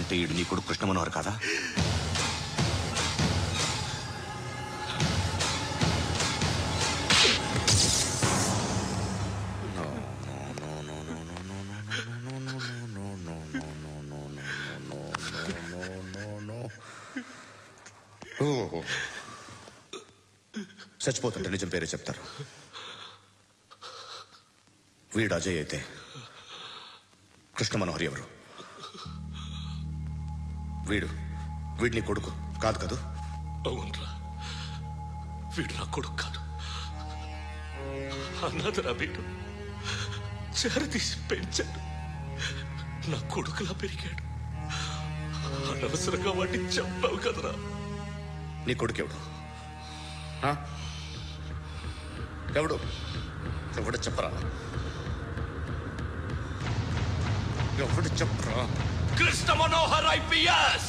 అంటే ఈడు నీ కొడుకు కృష్ణ మనోహర్ కాదా? చచ్చిపోతుంటే నిజం పేరే చెప్తారు. వీడు అజయ్ అయితే కృష్ణ మనోహర్ ఎవరు? వీడిని కొడుకు కాదు కదూ? అవునరా, వీడు నా కొడుకు కాదు, అన్నదరా. వీడు చేరదీసి పెంచాడు, నా కొడుకులా పెరిగాడు. అనవసరంగా వాడిని చంపావు కదరా. నీ కొడుకు ఎవడు? ఎవడు చెప్పరా? ఎవడు చెప్పరా? Krishna Manohar IPS.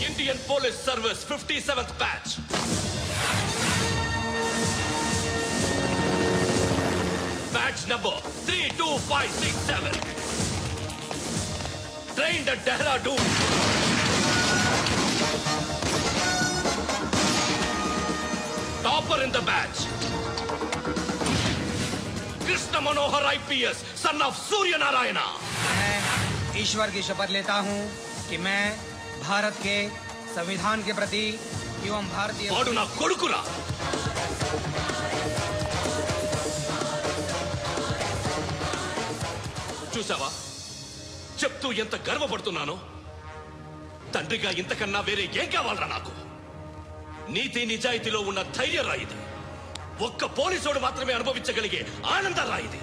Indian Police Service 57th batch. Batch number 32567. Trained at Dehradun. Topper in the batch. Krishna Manohar IPS, son of Surya Narayana. मैं ईश्वर की शपथ लेता हूँ कि मैं भारत के संविधान के प्रति एवं भारतीय వాడు నా కొడుకురా. చూసావా చెప్తూ ఎంత గర్వపడుతున్నానో? తండ్రిగా ఇంతకన్నా వేరే ఏం కావాలరా నాకు? నీతి నిజాయితీలో ఉన్న ధైర్యం రా ఇది. ఒక్క పోలీసోడు మాత్రమే అనుభవించగలిగే ఆనందం రా ఇది.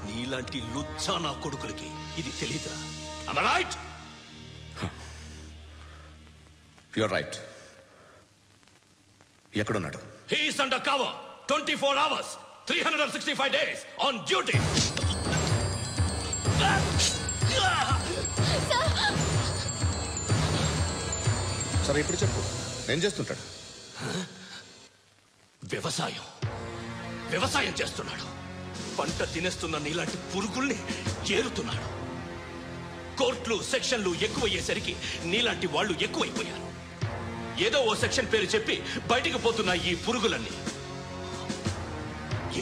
నీలాంటి లుచ్చా నా కొడుకులకి ఇది తెలీదురా. Am I right? You're right. ఎక్కడున్నాడు? He is under cover 24 hours 365 days on duty. సరే ఇప్పుడు చెప్పు, ఏం చేస్తుంటాడు? వ్యవసాయం చేస్తున్నాడు. పంట తినేస్తున్న నీలాంటి పురుగుల్ని చేరుతున్నాడు. కోర్టులు సెక్షన్లు ఎక్కువయ్యేసరికి నీలాంటి వాళ్ళు ఎక్కువైపోయారు. ఏదో ఓ సెక్షన్ పేరు చెప్పి బయటికి పోతున్న ఈ పురుగులన్నీ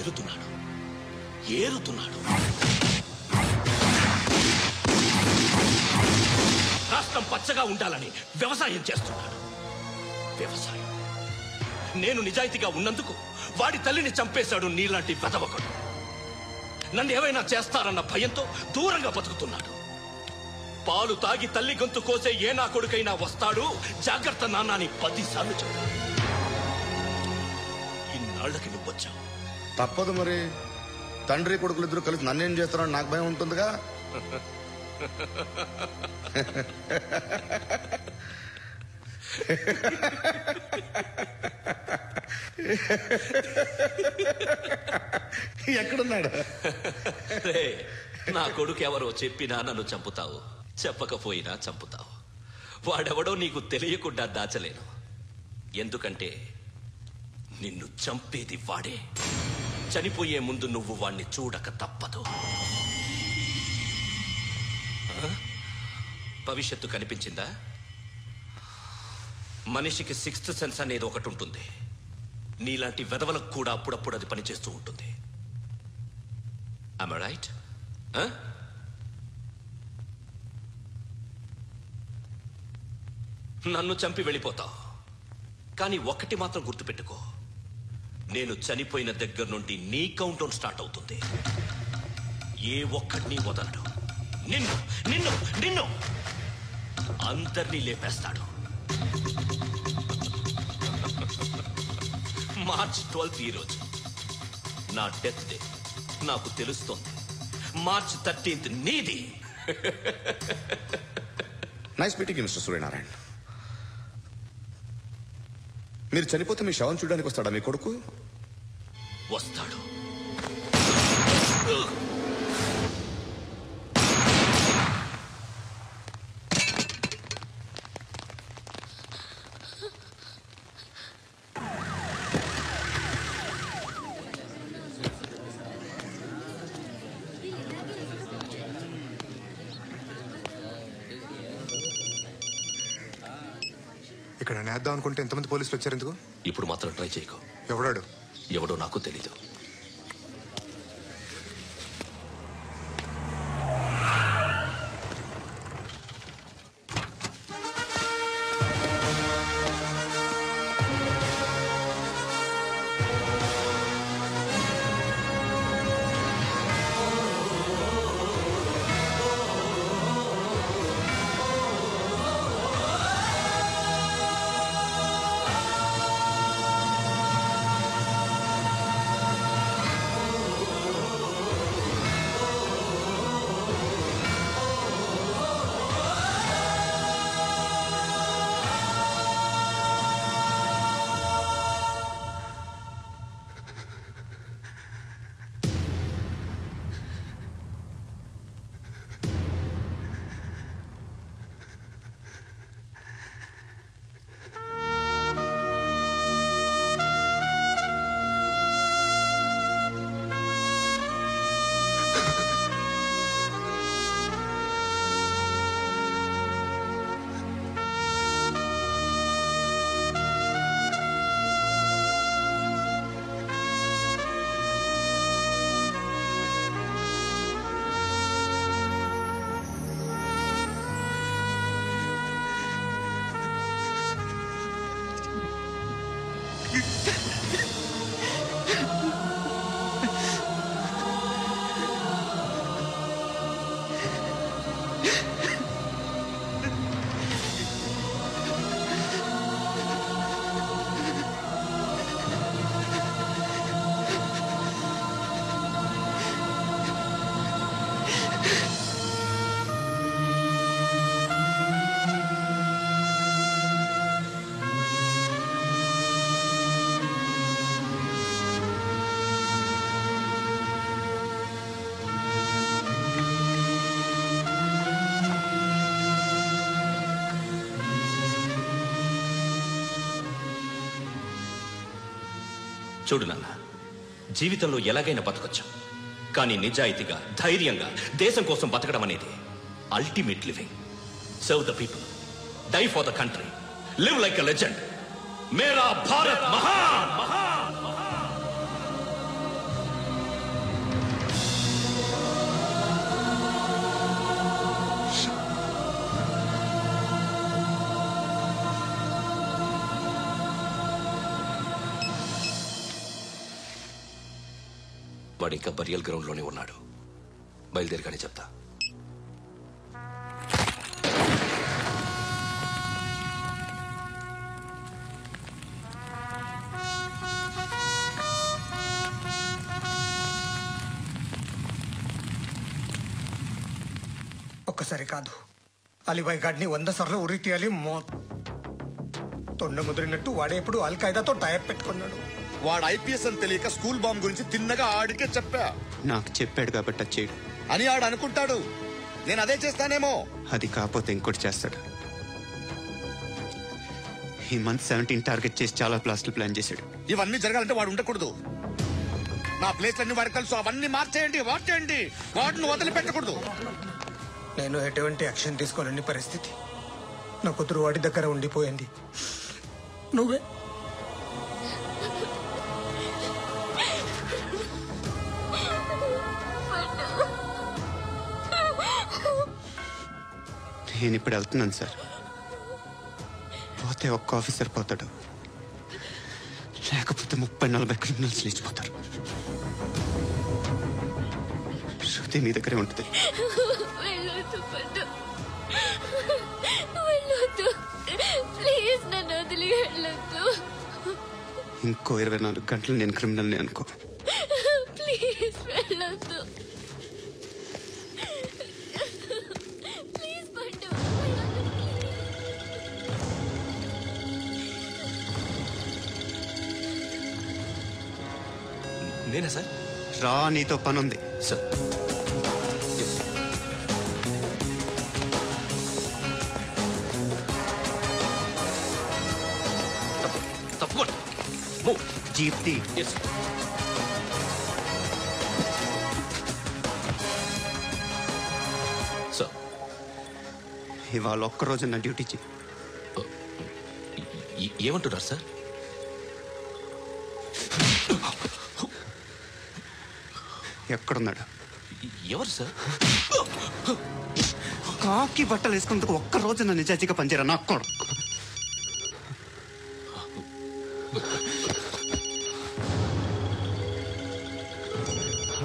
ఏరుతున్నాడు. రాష్ట్రం పచ్చగా ఉండాలని వ్యవసాయం చేస్తున్నాడు. నేను నిజాయితీగా ఉన్నందుకు వాడి తల్లిని చంపేశాడు నీలాంటి వెధవకుడు. నన్ను ఏమైనా చేస్తారన్న భయంతో దూరంగా బతుకుతున్నాడు. పాలు తాగి తల్లి గొంతు కోసే ఏ నా కొడుకైనా వస్తాడు, జాగ్రత్త నాన్న అని 10 సార్లు చెప్పాడు. ఇన్నాళ్ళకి నువ్వొచ్చావు. తప్పదు మరి, తండ్రి కొడుకులు ఇద్దరు కలిసి నన్నేం చేస్తారని నాకు భయం ఉంటుందిగా. ఎక్కడున్నాడు? నా కొడుకు ఎవరో చెప్పినా నన్ను చంపుతావు, చెప్పకపోయినా చంపుతావు. వాడెవడో నీకు తెలియకుండా దాచలేను. ఎందుకంటే నిన్ను చంపేది వాడే. చనిపోయే ముందు నువ్వు వాణ్ణి చూడక తప్పదు. భవిష్యత్తు కనిపించిందా? మనిషికి 6th సెన్స్ అనేది ఒకటి ఉంటుంది. నీలాంటి వెధవలకు కూడా అప్పుడప్పుడు అది పనిచేస్తూ ఉంటుంది. Am I right? నన్ను చంపి వెళ్ళిపోతావు, కానీ ఒక్కటి మాత్రం గుర్తుపెట్టుకో, నేను చనిపోయిన దగ్గర నుండి నీ కౌంట్ డౌన్ స్టార్ట్ అవుతుంది. ఏ ఒక్కడిని వదలడు. నిన్ను నిన్ను నిన్ను అందరినీ లేపేస్తాడు. మార్చ్ 12 ఈ రోజు నా డెత్ డే. నాకు తెలుస్తోంది. మార్చ్ 13 నీది. Nice meeting mister Suryanarayana. మీరు చనిపోతే మీ శవం చూడడానికి వస్తాడా మీ కొడుకు? వస్తాడు. ఇక్కడ నేద్దాం అనుకుంటే ఎంతమంది పోలీసులు వచ్చారు ఎందుకు? ఇప్పుడు మాత్రం ట్రై చేయకు. ఎవడాడు? ఎవడో నాకు తెలీదు. చూడు నాన్న, జీవితంలో ఎలాగైనా బతకొచ్చు, కానీ నిజాయితీగా ధైర్యంగా దేశం కోసం బతకడం అనేది ultimate living. Serve the people, die for the country, live like a legend. మేరా భారత్ మహాన్. వాడు ఇంకా బరియల్ గ్రౌండ్ లోనే ఉన్నాడు. బయలుదేరగానే చెప్తా. ఒక్కసారి కాదు, అలీబాయ్ గాడిని 100 సార్లు ఉరి తీయాలి. తొండ ముదిరినట్టు వాడేప్పుడు అల్ఖైదాతో టైప్ పెట్టుకున్నాడు. వాడు ఐపీఎస్ అని తెలియక స్కూల్ బాంబ్ గురించి తిన్నగా ఆడికే చెప్పా. నాకు చెప్పాడు కాబట్టి అది చేయడు అని ఆడు అనుకుంటాడు. నేను అదే చేస్తానేమో. అది కాకపోతే ఇంకోటి చేస్తాడు. ఈ మంత్ 17 టార్గెట్ చేసి చాలా ప్లాస్టులు ప్లాన్ చేశాడు. ఇవన్నీ జరగాలంటే వాడు ఉండకూడదు. నా ప్లేస్లన్నీ వాడికి తెలుసు. అవన్నీ మార్చేయండి, వాటిని వదిలిపెట్టకూడదు. నేను ఎటువంటి యాక్షన్ తీసుకోలేని పరిస్థితి. నా కూతురు వాడి దగ్గర ఉండిపోయింది. నువ్వే నేను ఇప్పుడు వెళ్తున్నాను సార్. పోతే ఒక్క ఆఫీసర్ పోతాడు, లేకపోతే 30-40 క్రిమినల్స్ లేచిపోతారు. శృతి మీ దగ్గరే ఉంటుంది. ఇంకో 24 గంటలు నేను క్రిమినల్ని అనుకో. ప్లీజ్ వెళ్ళొద్దు. నేనా సార్? రా, నీతో పనుంది సార్. తప్పకుండా జీప్తి. సార్, ఇవాళ ఒక్కరోజు నా డ్యూటీ చేయి. ఏమంటున్నారు సార్? ఎక్కడున్నాడు? ఎవరు సార్? కాకి బట్టలు వేసుకున్నందుకు ఒక్క రోజు నా నిజాయితీగా పనిచేయరా నాకు కూడా.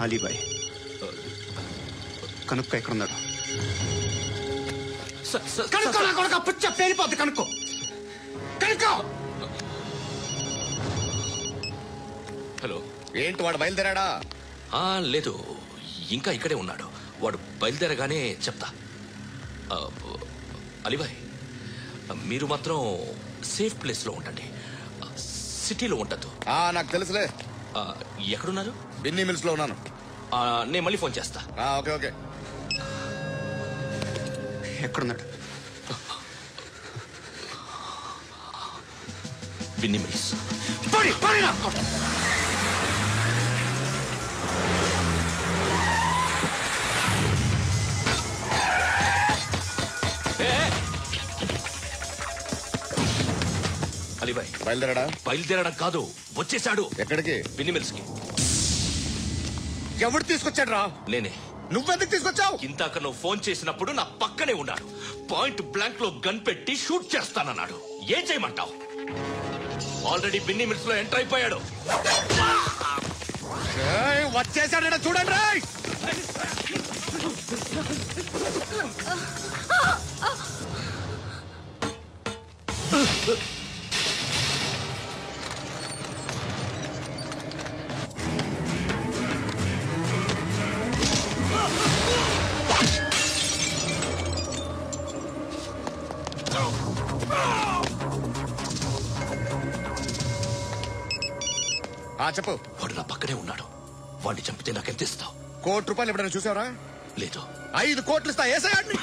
అలీబాయ్ కనుక్కో ఎక్కడున్నాడు. కనుక్కో నా కొడుకు పుచ్చ పేలిపోద్ది. కనుక్కో కనుక్కో. హలో. ఏంటి వాడు బయలుదేరాడా? లేదు, ఇంకా ఇక్కడే ఉన్నాడు. వాడు బయలుదేరగానే చెప్తా. అలీబాయ్, మీరు మాత్రం సేఫ్ ప్లేస్లో ఉండండి, సిటీలో ఉండద్దు. నాకు తెలుసులే. ఎక్కడున్నారు? బిన్నీ మిల్స్ లో ఉన్నాను. నేను మళ్ళీ ఫోన్ చేస్తా. Okay okay. ఎక్కడున్నాడు? బిన్నీ మిల్స్. అలీబాయ్ బయలుదేరాడా? బయలుదేరడం కాదు, వచ్చేసాడు. ఎక్కడికి? బిన్నీ మిల్స్ కి. ఎవడు తీసుకొచ్చాడు రా? నేనే. నువ్వెందుకు తీసుకొచ్చావు? ఇందాక నువ్వు ఫోన్ చేసినప్పుడు నా పక్కనే ఉన్నాడు. పాయింట్ బ్లాంక్ లో గన్ పెట్టి షూట్ చేస్తానన్నాడు. ఏం చేయమంటావు? ఆల్రెడీ బిన్నీ మిల్స్ లో ఎంటర్ అయిపోయాడు. వచ్చేసాడ చూడండి రా. చెప్పు. వాడు నా పక్కనే ఉన్నాడు. వాడిని చంపితే నాకెంత ఇస్తావు? ₹1,00,00,000 ఎప్పుడైనా చూసావరా? లేదు. 5 కోట్లు ఇస్తా. ఏసయాడిని.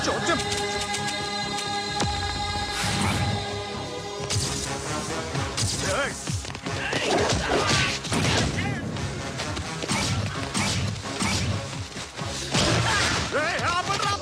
చోద్యం. ఏయ్! ఏయ్, ఆపండ్రా!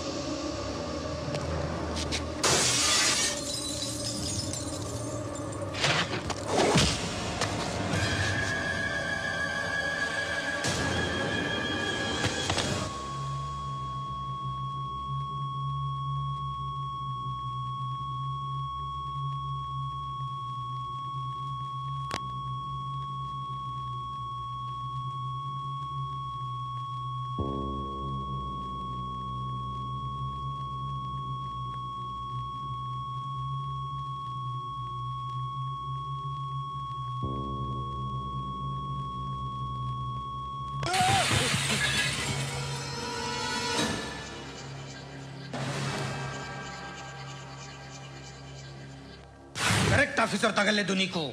करेक्ट ऑफिसर तगले दुनी को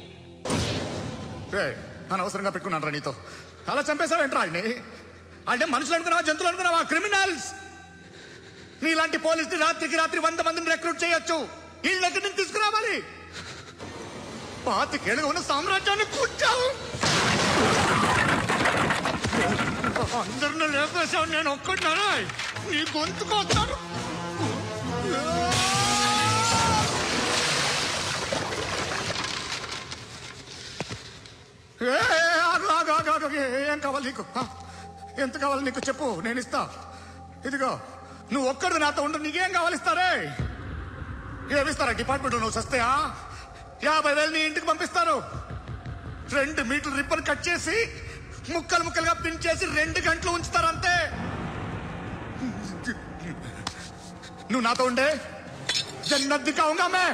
ఏయ్, అనవసరంగా పెట్టుకున్నాను రా నీతో. అలా చంపేశావేంట్రా ఆయన్ని? అంటే మనుషులు అనుకున్నావా, జంతువులు అనుకున్నావా? క్రిమినల్స్. నీలాంటి పోలీసుని రాత్రికి రాత్రి 100 మందిని రిక్రూట్ చేయొచ్చు. వీళ్ళ దగ్గర నుంచి తీసుకురావాలి. 25 ఏళ్ళుగా ఉన్న సామ్రాజ్యాన్ని కూర్చావు. అందరిని లేపేశావు, నేను ఒక్కడినారా? నీ గొంతుకొస్తాను. ఏం కావాలి నీకు? ఎంత కావాలి నీకు చెప్పు, నేను ఇస్తా. ఇదిగో, నువ్వు ఒక్కడు నాతో ఉండు. నీకేం కావాలి ఇస్తారే? ఏమిస్తారా డిపార్ట్మెంట్? నువ్వు సస్తేయా? 50,000 నీ ఇంటికి పంపిస్తారు. 2 మీటర్లు రిబ్బన్ కట్ చేసి ముక్కలు ముక్కలుగా పిన్ చేసి 2 గంటలు ఉంచుతారు అంతే. నువ్వు నాతో ఉండే జన్నత్ దిఖాऊंगा मैं.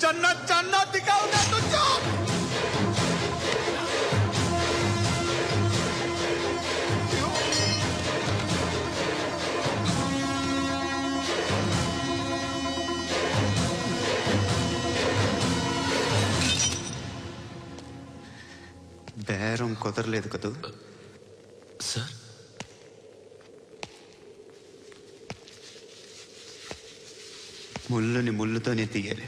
జన్నత్ జన్నత్ దిఖాऊंगा तुझको. బేరం కుదరలేదు కదూ సార్? ముళ్ళుని ముళ్ళుతోనే తీయాలి.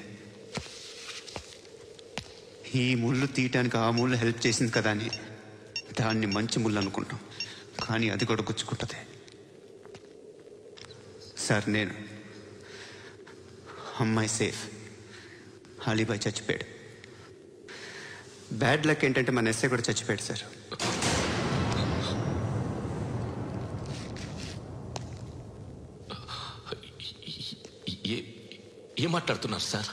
ఈ ముళ్ళు తీయటానికి ఆ ముళ్ళు హెల్ప్ చేసింది కదా అని దాన్ని మంచి ముళ్ళు అనుకుంటాం, కానీ అది కూడా గుచ్చుకుంటుంది. సార్, నేను అమ్మాయి సేఫ్, అలీబాయ్ చచ్చిపోయాడు. బ్యాడ్ లక్ ఏంటంటే మన ఎస్ఐ కూడా చచ్చిపోయాడు సార్. ఏం మాట్లాడుతున్నారు సార్?